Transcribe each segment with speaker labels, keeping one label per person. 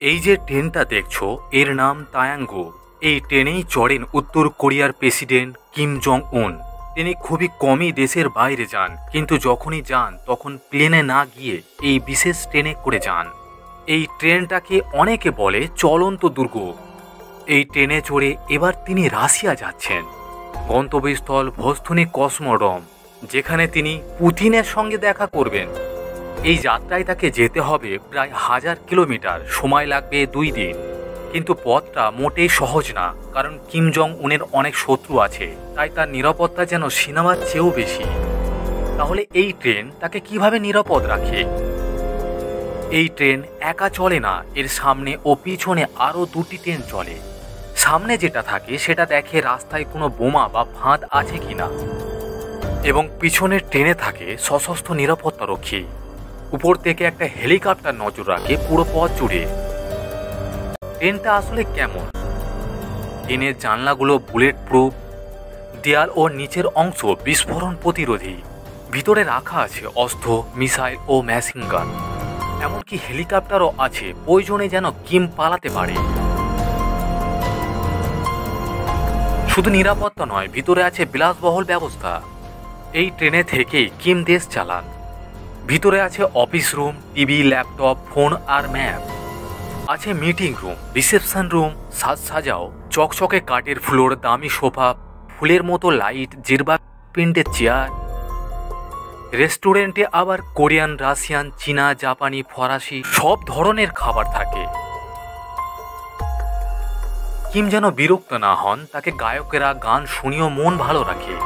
Speaker 1: এই যে ট্রেনটা দেখছো এর নাম তায়াঙ্গো। এই ট্রেনেই চড়েন উত্তর কোরিয়ার প্রেসিডেন্ট কিম জং উন। তিনি খুবই কমই দেশের বাইরে যান, কিন্তু যখনই যান তখন প্লেনে না গিয়ে এই বিশেষ ট্রেনে করে যান। এই ট্রেনটাকে অনেকে বলে চলন্ত দুর্গ। এই ট্রেনে চড়ে এবার তিনি রাশিয়া যাচ্ছেন। গন্তব্যস্থল ভোস্তনি কসমোড্রোম, যেখানে তিনি পুতিনের সঙ্গে দেখা করবেন। এই যাত্রায় তাকে যেতে হবে প্রায় 1000 কিলোমিটার, সময় লাগবে 2 দিন। কিন্তু পথটা মোটেই সহজ না, কারণ কিম জং উনের অনেক শত্রু আছে, তাই তার নিরাপত্তা যেন সিনেমার চেয়েও বেশি। তাহলে এই ট্রেন তাকে কিভাবে নিরাপদ রাখে? এই ট্রেন একা চলে না, এর সামনে ও পিছনে আরও 2টি ট্রেন চলে। সামনে যেটা থাকে সেটা দেখে রাস্তায় কোনো বোমা বা ফাঁদ আছে কিনা, এবং পিছনের ট্রেনে থাকে সশস্ত্র নিরাপত্তারক্ষী। উপর থেকে একটা হেলিকপ্টার নজর রাখে পুরো পথ জুড়ে। ট্রেনটা আসলে কেমন? ট্রেনের জানলাগুলো বুলেট প্রুফ, দেয়াল ও নিচের অংশ বিস্ফোরণ প্রতিরোধী। ভিতরে রাখা আছে অস্ত্র, মিসাইল ও মেশিন গান। এমনকি হেলিকপ্টারও আছে, প্রয়োজনে যেন কিম পালাতে পারে। শুধু নিরাপত্তা নয়, ভিতরে আছে বিলাসবহুল ব্যবস্থা। এই ট্রেনে থেকেই কিম দেশ চালান। ভিতরে আছে office room, TV, laptop, phone আর ম্যাপ। আছে মিটিং রুম, রিসেপশন রুম, সাজাও চকচকে কাঠের ফ্লোর, দামি সোফা, ফুলের মতো লাইট, জিরবা প্রিন্টের চেয়ার। রেস্টুরেন্টে আবার কোরিয়ান, রাশিয়ান, চীনা, জাপানি, ফরাসি সব ধরনের খাবার থাকে। কিম যেন বিরক্ত না হন, তাকে গায়কেরা গান শুনিয়েও মন ভালো রাখে।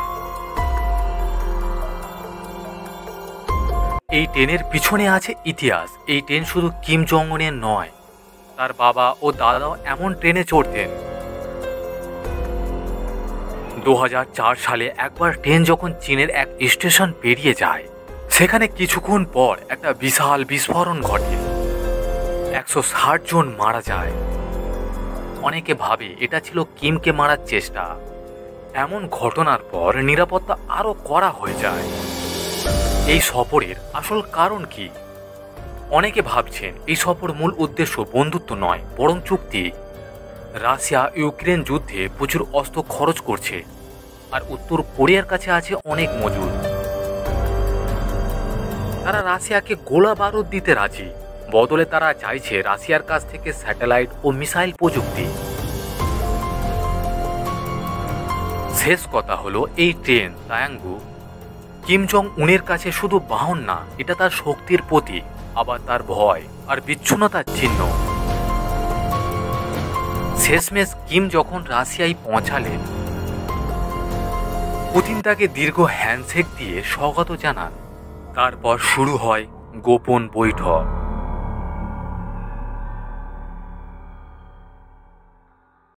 Speaker 1: এই ট্রেনের পিছনে আছে ইতিহাস। এই ট্রেন শুধু কিম জং উনের নয়, তার বাবা ও দাদাও এমন ট্রেনে চড়তেন। 2004 সালে একবার ট্রেন যখন চীনের এক স্টেশন পেরিয়ে যায়, সেখানে কিছুক্ষণ পর একটা বিশাল বিস্ফোরণ ঘটে। 160 জন মারা যায়। অনেকে ভাবে এটা ছিল কিমকে মারার চেষ্টা। এমন ঘটনার পর নিরাপত্তা আরো কড়া হয়ে যায়। এই সফরের আসল কারণ কি? অনেকে ভাবছেন এই সফর মূল উদ্দেশ্য বন্ধুত্ব নয়, বরং চুক্তি। রাশিয়া ইউক্রেন যুদ্ধে প্রচুর অস্ত্র খরচ করছে, আর উত্তর কোরিয়ার কাছে আছে অনেক মজুদ। তারা রাশিয়াকে গোলা বারুদ দিতে রাজি, বদলে তারা চাইছে রাশিয়ার কাছ থেকে স্যাটেলাইট ও মিসাইল প্রযুক্তি। শেষ কথা হলো, এই ট্রেন তায়াঙ্গু কিম জং উনের কাছে শুধু বাহন না, এটা তার শক্তির প্রতীক, আবার তার ভয় আর বিচ্ছিন্নতার চিহ্ন। শেষমেশ কিম যখন রাশিয়ায় পৌঁছালেন, পুতিন তাকে দীর্ঘ হ্যান্ডশেক দিয়ে স্বাগত জানান। তারপর শুরু হয় গোপন বৈঠক।